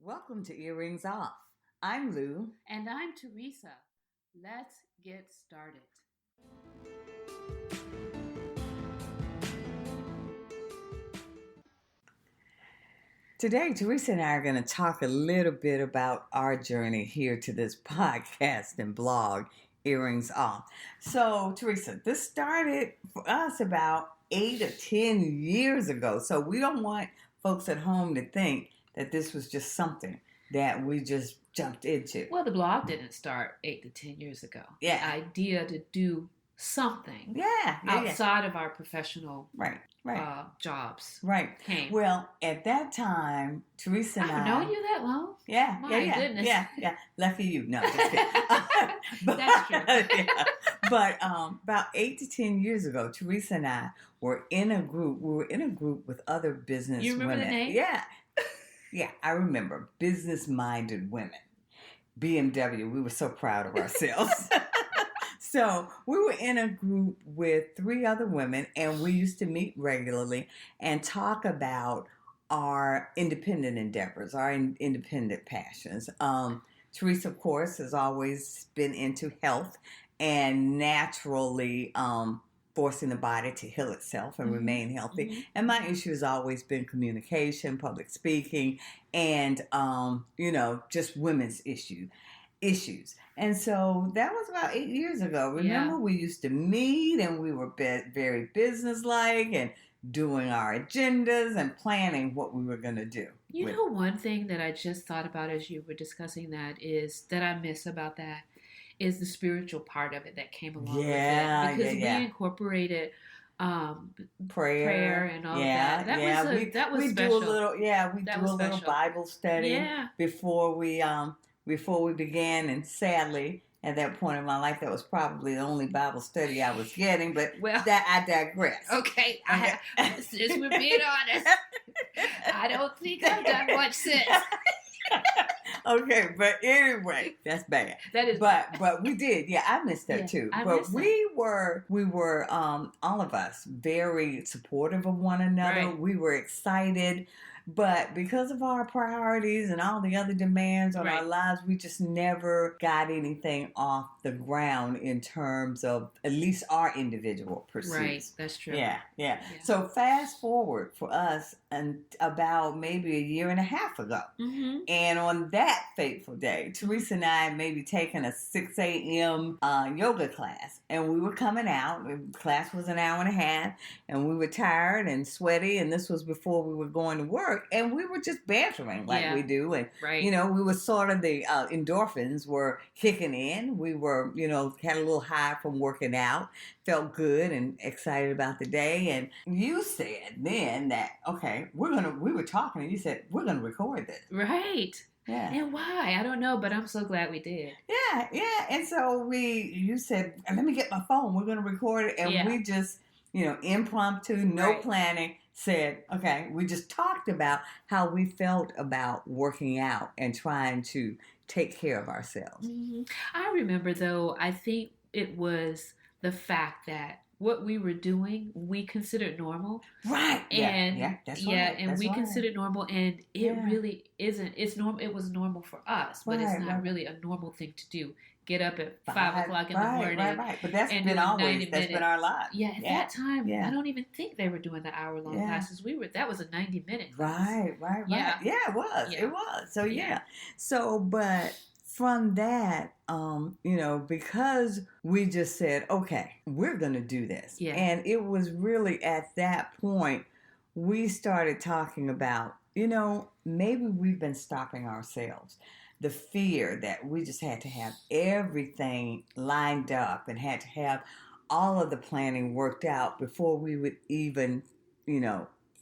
Welcome to Earrings Off. I'm Lou. And I'm Teresa. Let's get started. Today, Teresa and I are going to talk a little bit about our journey here to this podcast and blog, Earrings Off. So, Teresa, this started for us about 8 or 10 years ago. So, we don't want folks at home to think that this was just something that we just jumped into. Well, the blog didn't start 8 to 10 years ago. Yeah. The idea to do something outside of our professional jobs. Right. Came. Well, at that time, Teresa and I've known you that long? Yeah. My goodness. Yeah. Lucky you. No, just kidding. That's true. But about 8 to 10 years ago, Teresa and I were in a group. We were in a group with other business You remember women. the name? Yeah. Yeah, I remember. Business-minded women. BMW. We were so proud of ourselves. So we were in a group with 3 other women, and we used to meet regularly and talk about our independent endeavors, our independent passions. Teresa, of course, has always been into health and naturally forcing the body to heal itself and remain healthy. Mm-hmm. And my issue has always been communication, public speaking, and, just women's issues. And so that was about 8 years ago. Remember, we used to meet and we were very businesslike and doing our agendas and planning what we were going to do. You know, one thing that I just thought about as you were discussing that is that I miss about that is the spiritual part of it that came along with it. Because we incorporated prayer and all of that. That was we special. Do a little Bible study before we began, and sadly, at that point in my life, that was probably the only Bible study I was getting, but I digress. Okay. Since we're being honest, I don't think I've done much since. Okay, but anyway, that's bad. That is but we did. Yeah, I missed that too. But we were all of us very supportive of one another. Right. We were excited. But because of our priorities and all the other demands on our lives, we just never got anything off the ground in terms of at least our individual pursuits. Right, that's true. Yeah. So fast forward for us and about maybe a year and a half ago. Mm-hmm. And on that fateful day, Teresa and I had maybe taken a 6 a.m. Yoga class. And we were coming out. The class was an hour and a half. And we were tired and sweaty. And this was before we were going to work. And we were just bantering like we do. And, we were sort of the endorphins were kicking in. We were, had a little high from working out. Felt good and excited about the day. And you said then that, okay, we were talking and you said, we're going to record this. Right. Yeah. And why? I don't know, but I'm so glad we did. Yeah. And so you said, let me get my phone. We're going to record it. And we just, impromptu, no planning, said, okay, we just talked about how we felt about working out and trying to take care of ourselves. Mm-hmm. I remember, though, I think it was the fact that what we were doing, we considered normal. Right. And that's right. And we considered normal, and it really isn't. It's normal. It was normal for us, but it's not really a normal thing to do. Get up at 5 o'clock in the morning. Right. But that's been our life. Yeah, at that time, I don't even think they were doing the hour-long classes. That was a 90-minute class. Right. Yeah, it was. Yeah. It was. So, So, but from that, because we just said, okay, we're going to do this. Yeah. And it was really at that point, we started talking about, maybe we've been stopping ourselves. The fear that we just had to have everything lined up and had to have all of the planning worked out before we would even,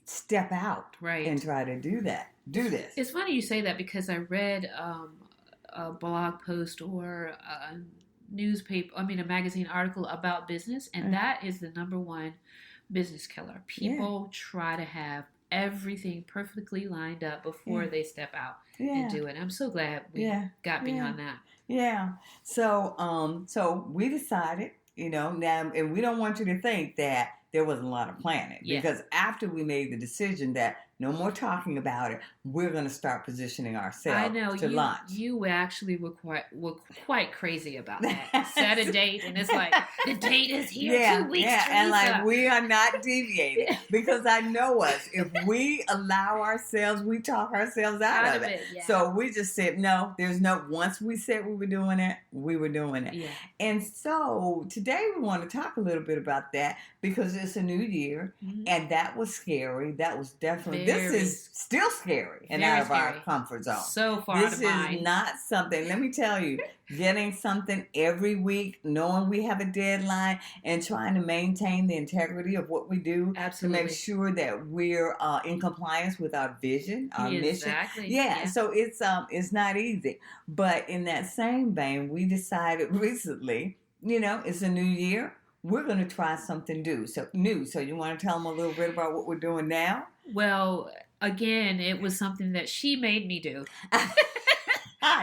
step out and try to do this. It's funny you say that because I read a blog post or a magazine article about business, and that is the number one business killer. People try to have everything perfectly lined up before they step out and do it. I'm so glad we got beyond that. Yeah. So we decided, now, and we don't want you to think that there wasn't a lot of planning. Yeah. Because after we made the decision that no more talking about it, we're going to start positioning ourselves I know to launch. You actually were quite crazy about that. Set a date, and it's like the date is here. 2 weeks. Yeah, Teresa. and like we are not deviating because I know us. If we allow ourselves, we talk ourselves out of it. Yeah. So we just said no. There's no. Once we said we were doing it, we were doing it. Yeah. And so today we want to talk a little bit about that because it's a new year, and that was scary. That was definitely. This is still scary and out of our comfort zone. So far This is not something, let me tell you, getting something every week, knowing we have a deadline, and trying to maintain the integrity of what we do. Absolutely. To make sure that we're in compliance with our vision, our mission. Yeah, so it's not easy. But in that same vein, we decided recently, it's a new year. We're going to try something new. So you want to tell them a little bit about what we're doing now? Well, again, it was something that she made me do.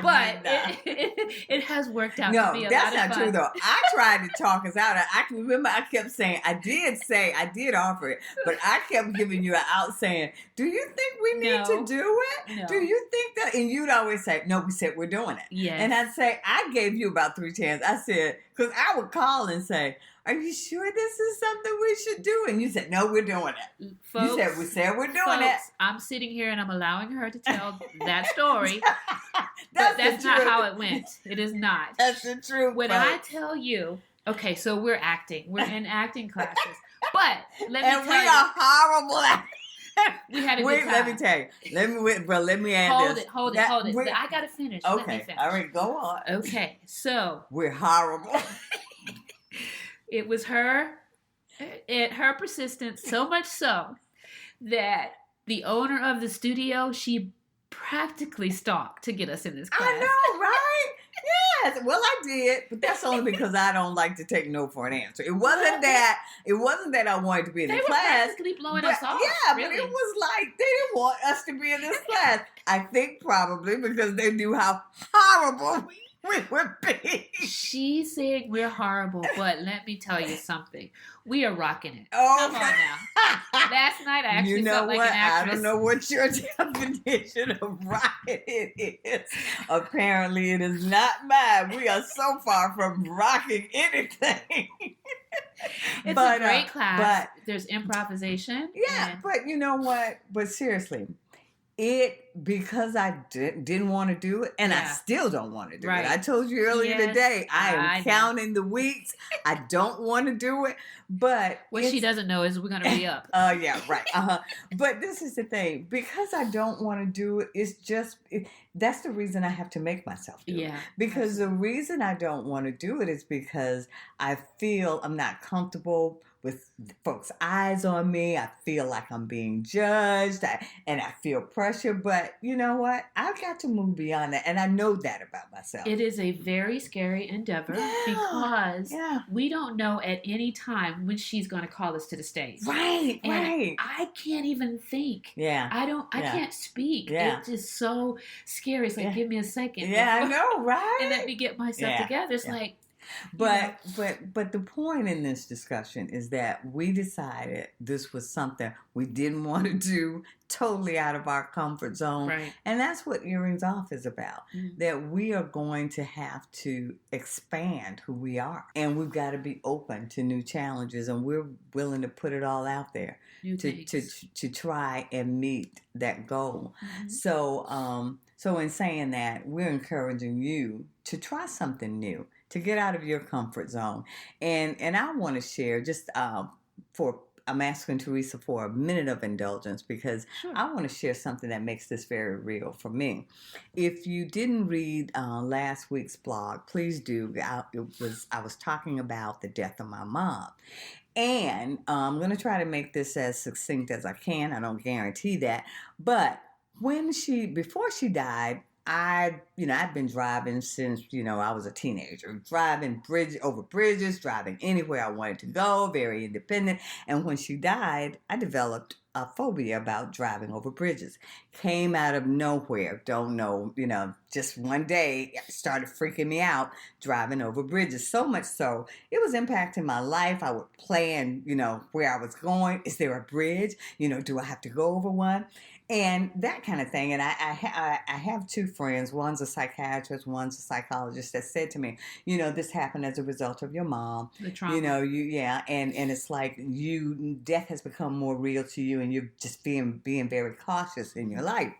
But it has worked out to be a lot of fun. No, that's not true, though. I tried to talk us out. I can remember I kept saying, I did offer it, but I kept giving you an out saying, do you think we need to do it? No. Do you think that? And you'd always say, no, we said we're doing it. Yes. And I'd say, I gave you about 3 chances. I said, because I would call and say, are you sure this is something we should do? And you said, no, we're doing it. Folks, we said we're doing it. I'm sitting here and I'm allowing her to tell that story. That's not how it went. It is not. That's the truth. When I tell you, okay, so we're acting. We're in acting classes. But let me tell you. We are horrible at we had a good time. Let me tell you. Let me add this. Hold it. I got to finish. Okay. Let me finish. All right, go on. Okay, so. We're horrible. It was her persistence, so much so that the owner of the studio, she practically stalked to get us in this class. I know, right? Yes. Well, I did, but that's only because I don't like to take no for an answer. It wasn't that I wanted to be in the class. They were practically blowing us off. Yeah, really. But it was like they didn't want us to be in this class. I think probably because they knew how horrible we would be. She's saying we're horrible, but let me tell you something. We are rocking it. Oh, come on now. Last night I actually felt like an actress. I don't know what your definition of rocking it is. Apparently it is not mine. We are so far from rocking anything. It's a great class. But there's improvisation. Yeah, but you know what? But seriously, because I didn't want to do it, and I still don't want to do it. I told you earlier today, I am counting the weeks. I don't want to do it, but what she doesn't know is we're going to re-up. Yeah, right. But this is the thing. Because I don't want to do it, it's just... that's the reason I have to make myself do it. Because the reason I don't want to do it is because I feel I'm not comfortable with folks' eyes on me. I feel like I'm being judged, and I feel pressure. But you know what? I've got to move beyond that, and I know that about myself. It is a very scary endeavor because we don't know at any time when she's going to call us to the stage. Right. I can't even think. I can't speak. It's just so scary. It's like, give me a second. Yeah, I know, right? And let me get myself together. It's like... But the point in this discussion is that we decided this was something we didn't want to do, totally out of our comfort zone. Right. And that's what Earrings Off is about. Mm-hmm. That we are going to have to expand who we are. And we've got to be open to new challenges, and we're willing to put it all out there to try and meet that goal. Mm-hmm. So in saying that, we're encouraging you to try something new, to get out of your comfort zone. And I want to share just I'm asking Teresa for a minute of indulgence because I want to share something that makes this very real for me. If you didn't read last week's blog, please do. I was talking about the death of my mom. And I'm going to try to make this as succinct as I can. I don't guarantee that. But before she died, I've been driving since, I was a teenager, driving over bridges, driving anywhere I wanted to go, very independent. And when she died, I developed a phobia about driving over bridges. Came out of nowhere. Don't know, just one day it started freaking me out driving over bridges. So much so, it was impacting my life. I would plan, where I was going. Is there a bridge? Do I have to go over one? And that kind of thing. And I have two friends. One's a psychiatrist, one's a psychologist that said to me, this happened as a result of your mom. The trauma. And it's like death has become more real to you, and you're just being very cautious in your life.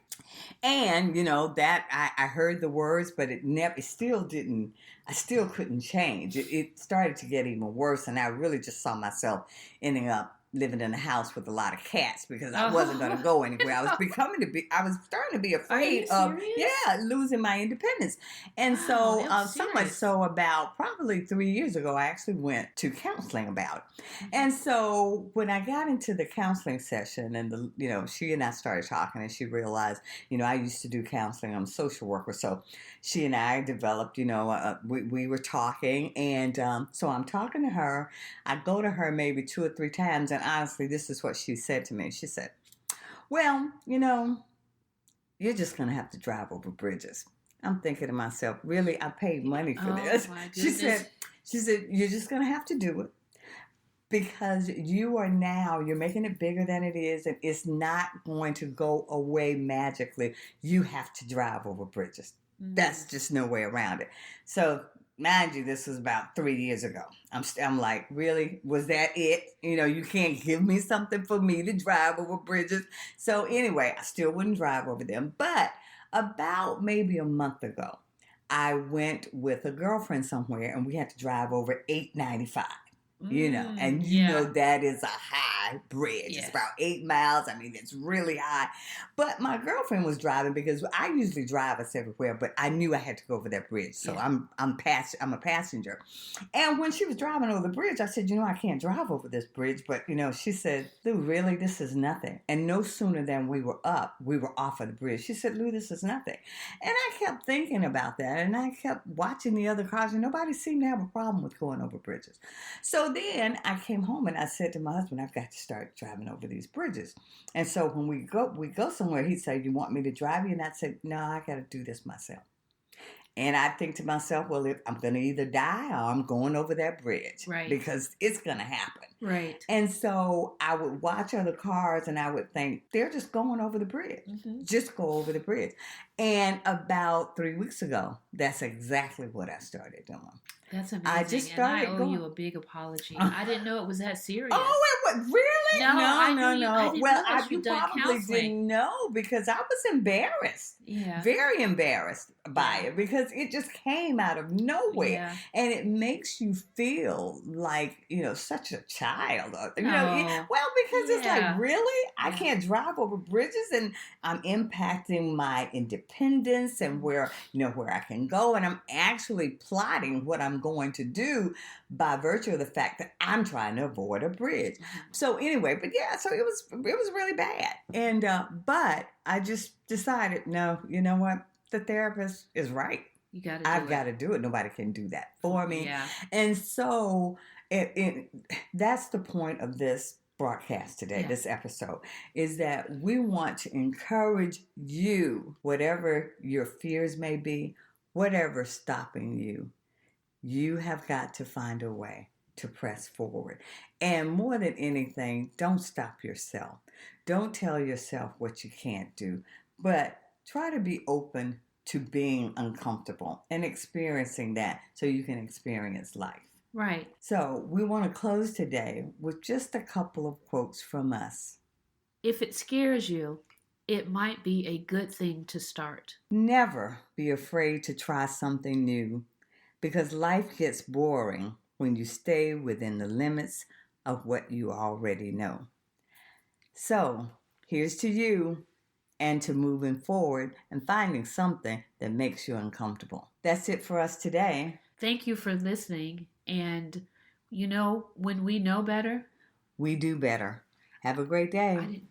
And that I heard the words, but it still didn't. I still couldn't change. It started to get even worse, and I really just saw myself ending up living in a house with a lot of cats because I wasn't going to go anywhere. I was starting to be afraid of, losing my independence. And so much so about probably 3 years ago, I actually went to counseling about it. Mm-hmm. And so when I got into the counseling session and she and I started talking, and she realized, I used to do counseling. I'm a social worker. So she and I developed, we were talking, and so I'm talking to her. I go to her maybe 2 or 3 times, and honestly, this is what she said to me. She said, well, you're just going to have to drive over bridges. I'm thinking to myself, really? I paid money for this. My She said, you're just going to have to do it because you're making it bigger than it is, and it's not going to go away magically. You have to drive over bridges. Mm-hmm. That's just no way around it. So, mind you, this was about 3 years ago. I'm like, really? Was that it? You can't give me something for me to drive over bridges. So anyway, I still wouldn't drive over them. But about maybe a month ago, I went with a girlfriend somewhere, and we had to drive over 895. And that is a high bridge. Yes. It's about 8 miles. I mean, it's really high. But my girlfriend was driving because I usually drive us everywhere, but I knew I had to go over that bridge. So I'm a passenger. And when she was driving over the bridge, I said, I can't drive over this bridge. But, she said, Lou, really, this is nothing. And no sooner than we were off of the bridge. She said, Lou, this is nothing. And I kept thinking about that, and I kept watching the other cars, and nobody seemed to have a problem with going over bridges. So then I came home, and I said to my husband, I've got to start driving over these bridges. And so when we go somewhere, he'd say, you want me to drive you? And I'd say, no, I got to do this myself. And I think to myself, well, if I'm going to either die or I'm going over that bridge. Right. Because it's going to happen. Right. And so I would watch other cars, and I would think, they're just going over the bridge. Mm-hmm. Just go over the bridge. And about 3 weeks ago, that's exactly what I started doing. That's amazing. I owe you a big apology. I didn't know it was that serious. Oh, it was really? No. You probably didn't know because I was embarrassed. Yeah. Very embarrassed by it because it just came out of nowhere. Yeah. And it makes you feel like, such a child. Because it's like, really? I can't drive over bridges, and I'm impacting my independence and where I can go. And I'm actually plotting what I'm going to do by virtue of the fact that I'm trying to avoid a bridge. Mm-hmm. So anyway, so it was really bad. And, but I just decided, no, you know what? The therapist is right. I've got to do it. Nobody can do that for me. Yeah. And so that's the point of this broadcast today, this episode, is that we want to encourage you, whatever your fears may be, whatever's stopping you, you have got to find a way to press forward. And more than anything, don't stop yourself. Don't tell yourself what you can't do, but try to be open to being uncomfortable and experiencing that so you can experience life. Right. So we want to close today with just a couple of quotes from us. If it scares you, it might be a good thing to start. Never be afraid to try something new, because life gets boring when you stay within the limits of what you already know. So here's to you and to moving forward and finding something that makes you uncomfortable. That's it for us today. Thank you for listening. And when we know better, we do better. Have a great day.